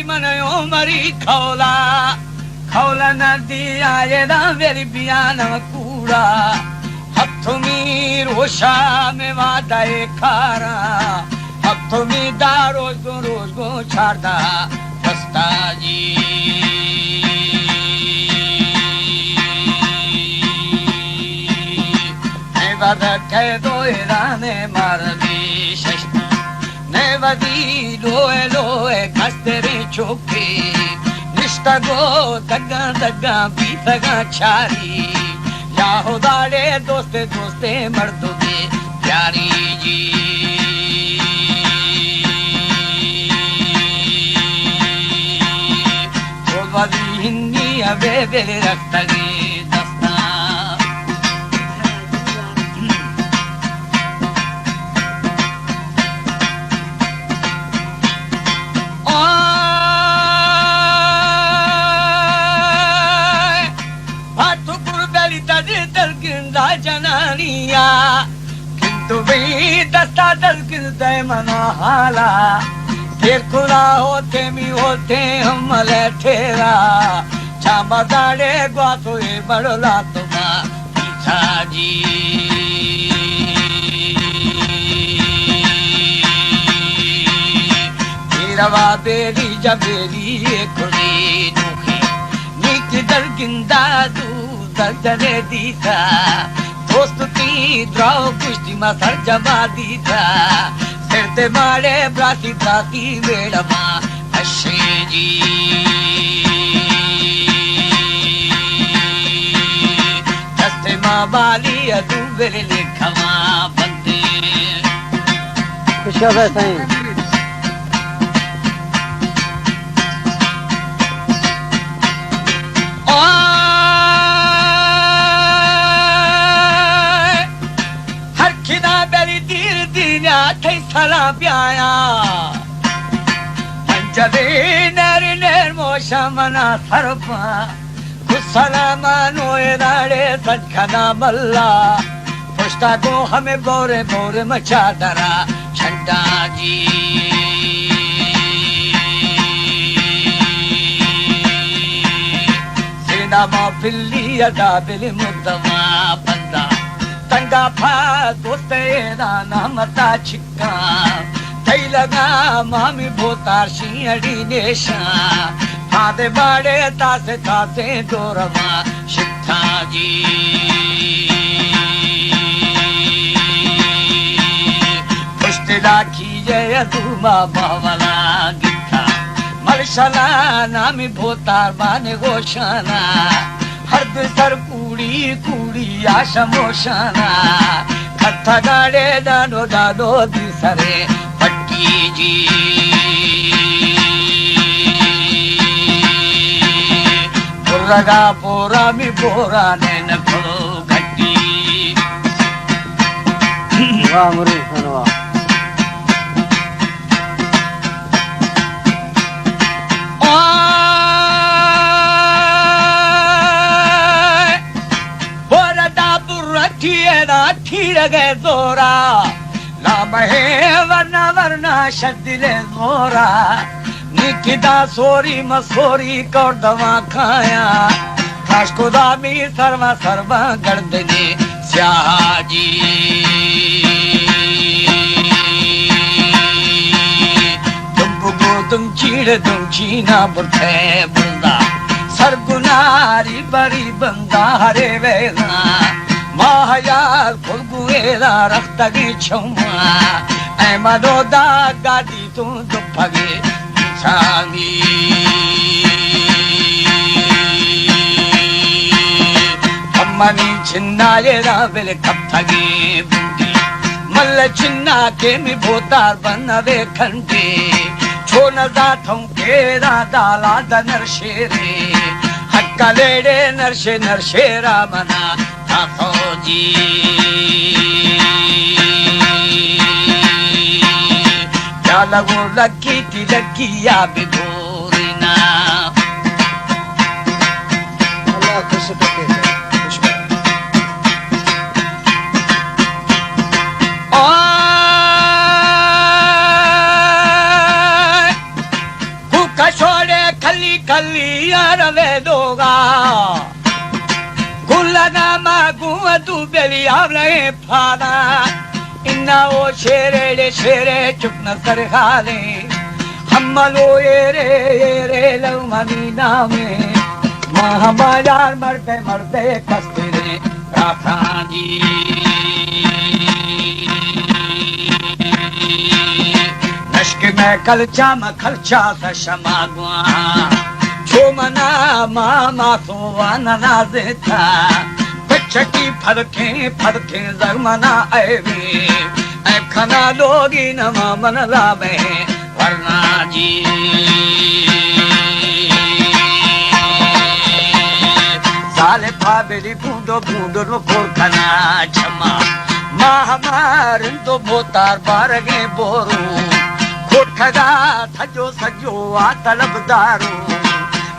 मन मरी खौला खौला नदी आए वेरी बियान कूड़ा हथुमी रोशा में वादाए खारा हथुमी दा रोज गो छाड़ा फस्ता जी कह दो राने मार नेवदी लोए लोए कस्तेरे चोके निष्ठा गो दगा दगा बीतगा छारी या हो दाड़े दोस्ते दोस्ते मर्दोगे प्यारी जी तो वादी हिंदी अबे बेले रखतगे जनानिया किंतु भी दस्ता दलकिरते मना हाला फिर खुदा होते मी होते हम ठेरा छामा दाड़े ग्वातो ये बड़ला तुमा पीछा जी रवा बेरी जबेरी खुदी दुखी नीति दलकिंदा दू दर्जने दीता दोस्ती द्राव कुश्ती में सर जमा दीता सिरते मारे ब्राती ब्राती वेड़मा अशे जी दस्ते माँ बाली अदू वेरे लेखमा बंदे खुशियाँ बैठा है सला प्याया पंचदे नर निर्मोशा मना सरपा कुसला मानोए दाड़े सचखना मल्ला पुष्टा को हमें बोरे बोरे मचा दरा छंडा जी सेना मा पिल्ली अदा बिल मुद्दमा बंदा तंगा फा दोस्ते ना मता छिक्का थई लगा मामी भोतार शियड़ी नेशा थादे बाड़े तासे तासे दोरमा शिक्षा जी पुष्ट राखी जय तुमा बावला गिखा मलशला नामी भोतार माने गोशाना हर्द सर कूड़ी कूड़ी आशा मोशाना कथा गाड़े दानो दानो दिसरे पट्टी जी पुर्रगा पोरा मी पोरा ने नखलो घट्टी वाह मुरी धन्यवाद ठीरगे जोरा लामहे वरना वरना शदिले जोरा निकिदा सोरी मसोरी कर दवा खाया खास खुदा मी सर्वा सर्वा गर्दने स्याजी तुम चीड़ तुम चीना बुरथे बुंदा सरगुनारी बरी बंदा हरे वेगा महायाल खुलगुएला रख्तगी छुमा ऐ मनोदा गादी तू दुफगे छांगी अम्मनी छिन्ना ये राविल कप्थगी बुंदी मल्ल छिन्ना के मी भोतार बनवे खंडे छोन दाथों के दाला दनर शेरे हक्का लेडे नरशे नरशेरा मना फौजी क्या लगो लगी थी लगी या बिगोरना अल्लाह खुश करते हैं कुकशो कलिया रवे दोगा गुल्लना मागुआ तू बेली आवले फाना इन्ना ओ शेरे चुप न कर खाले हमलो ये लव मदीना में महाबाजार मरते कस्ते रे राधा जी नश्क में खलचा सशमागुआ छो मना मामा सोवा ननाजे था बच्ची फरके जगमना आवे ऐ खना लोगी न मन लावे वरना जी साले फाबेली बूंदो नो कोरखना छमा महामारन तो बोतार बारगे बोरू कोठगा थजो सजो आ तलबदारू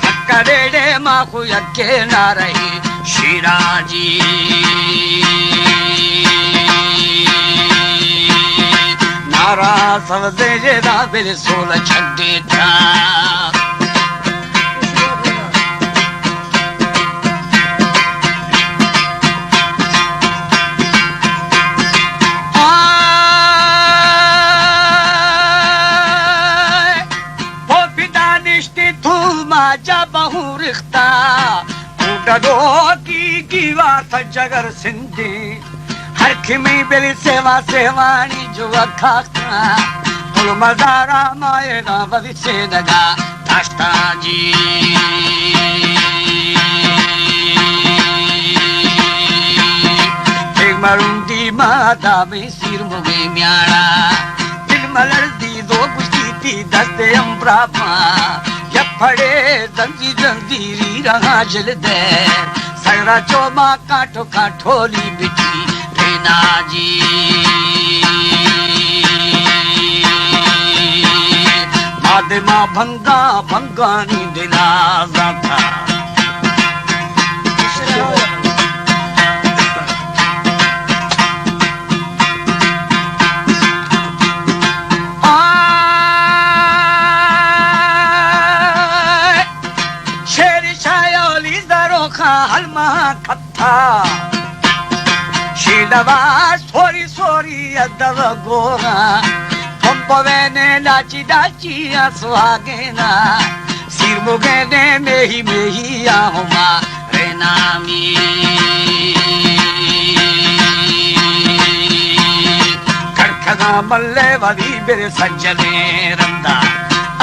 हक्करेडे माखु यक्के ना रही शिराजी नारा सवजे जेदा बिल सोल छड्डे था बहुरिख्ता उडो की वात जगर सिंधी हर खिमी बिल सेवानी जो खाखा पुल मजारा माए ना बदी से दगा तास्ता जी एक मरुंदी माता में सिर मुगे म्याड़ा दिल मलर दी दो गुस्ती दस्ते अम्ब्रापा फड़े जंजीरी रहा जल दे सगरा चोमा काठो काठोली बिठी रेना जी मादमा भंगा नी दिला जाता हलमा कथा शीलवा सोरी अदव गोरा पंपवेने डाची स्वागेना सिर मुगेने मेही आहुमा रेनामी खड़खगा मल्ले वाली बेरे सज्जने रंदा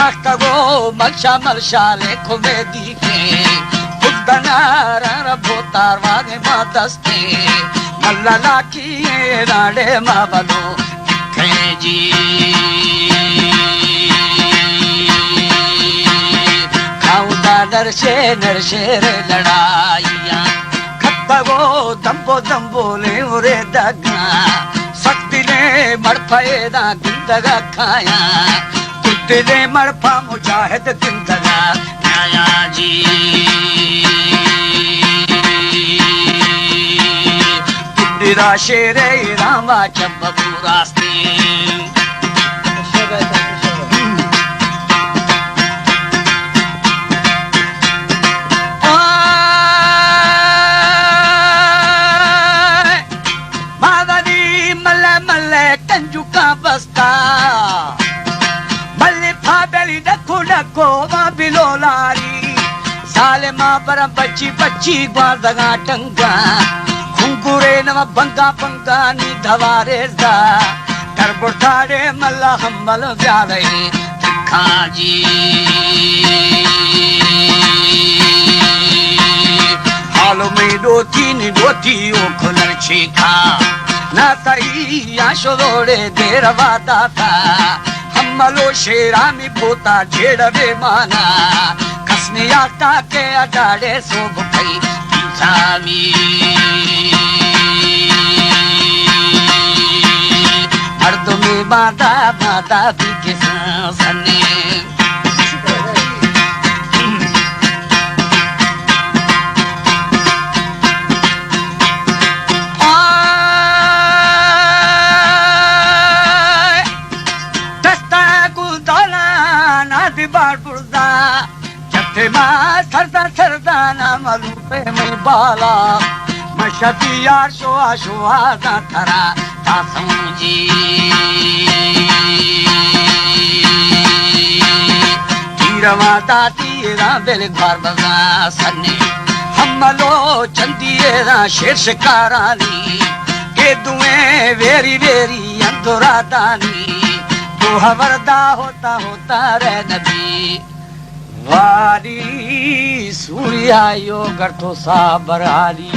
अखगो मलशा लेखो में दीखे दनारा भोतार वागे मादस्ते मल्ला की राडे मावलो जी खाऊंदा नरशे रे लड़ाइया खत्तगो दंबो ले उरे दगा शक्ति ने मड़फेदा जिंदगा खाया कुत्ते मड़फा मुजाहिद जिंदगा न्याया जी तेरा शेरे रामा चंबू रास्ते मादनी मल्ले कंजू का बस्ता मल्ले फाबेली डको मां बिलो लारी साले मां पर बच्ची ग्वादगा टंगा खुंगुरे नव बंगा नी धवारे दा करबुठारे मल्ला हमल व्यावे दिखा जी हालो में दोती ओ खुलर छीखा ना सही आशोरे देरवा दाता हमलो शेरा में पोता झेड़वे माना कसने आता के अडाड़े सो भई सामी मर्द में बाधा भी के सने मां थरदा थरदा ना मलू पे में बाला मशती यार शोआ शोआ दा थरा ता समझी तीरवा दाती रा बेल घर बजा सने हमलो चंदिए रा शेर शिकारानी के दुए वेरी वेरी अंधुरा दानी तो हवरदा होता होता रे नबी वारी सूर्या यो गठो सा बरारी